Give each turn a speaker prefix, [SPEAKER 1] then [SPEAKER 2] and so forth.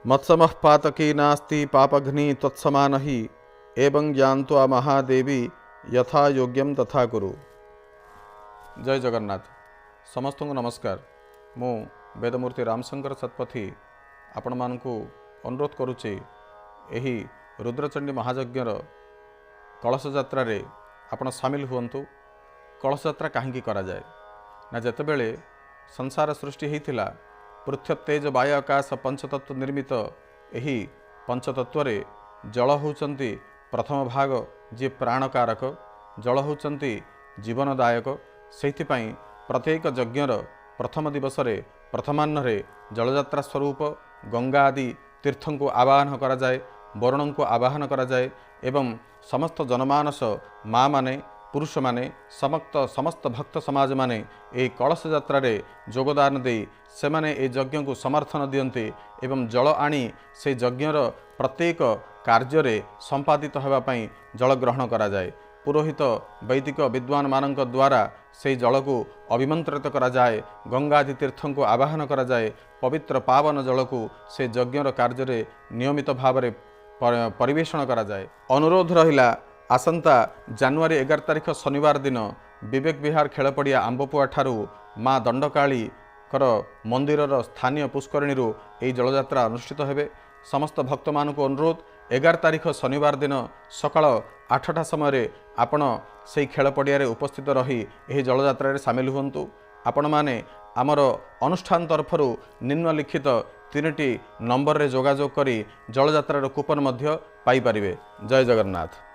[SPEAKER 1] मत्समः पातकी नास्ति पापघ्नि तत्समान ही एवं ज्ञानत्वा महादेवी यथा योग्यम तथा कुरु। जय जगन्नाथ। समस्त को नमस्कार। मु वेदमूर्ति रामशंकर सतपथी आपण मानकु अनुरोध करुचे एही रुद्रचंडी महायज्ञर कलश यात्रा रे आपण सामिल हुंतु। कलश यात्रा कहीं करा जाए ना जेतेबेले संसार सृष्टि होता पृथ्वी तेज वायु आकाश पंचतत्व निर्मित एही पंचतत्व रे जल होउचंती प्रथम भाग जी प्राणकारक जल होउचंती जीवनदायक। सेहिथिपाई प्रत्येक यज्ञर प्रथम दिवस रे प्रथमाह्न जलयात्रा स्वरूप गंगा आदि तीर्थों को आवाहन करा जाए, वरुणों को आवाहन करा जाए एवं समस्त जनमानस माँ माने पुरुष माने समस्त भक्त समाज माने ए कलश यात्रा रे योगदान दे से माने ए यज्ञ को समर्थन दियंते एवं जल आनी से यज्ञर प्रत्येक कार्य रे संपादित होगा पई जल ग्रहण करा जाए। पुरोहित वैदिक विद्वान मानक द्वारा से जल को अभिमंत्रित करा जाए, गंगा आदि तीर्थों को आवाहन करा जाए। पवित्र पावन जल को से यज्ञर कार्य रे नियमित भाव में परिवेषण करा जाए। अनुरोध रहिला आसंता जानुआरी 11 तारिख शनिवार दिन विवेक विहार खेलपड़िया आंबपुआ ठारू माँ दंडकाली कर मंदिरर स्थानीय पुष्करिणी यह जलयात्रा अनुष्ठित हेबे। समस्त भक्त मान को अनुरोध 11 तारिख शनिवार दिन सकाळ 8टा समय आपण से खेलपड़िया उपस्थित रही यह जलयात्रा सामिल हुंतु। आपण माने आमर अनुष्ठान तरफरु निम्नलिखित 3टी नंबर रे जोगाजोग करी जलयात्रार कूपन मध्य पाई परिबे। जय जगन्नाथ।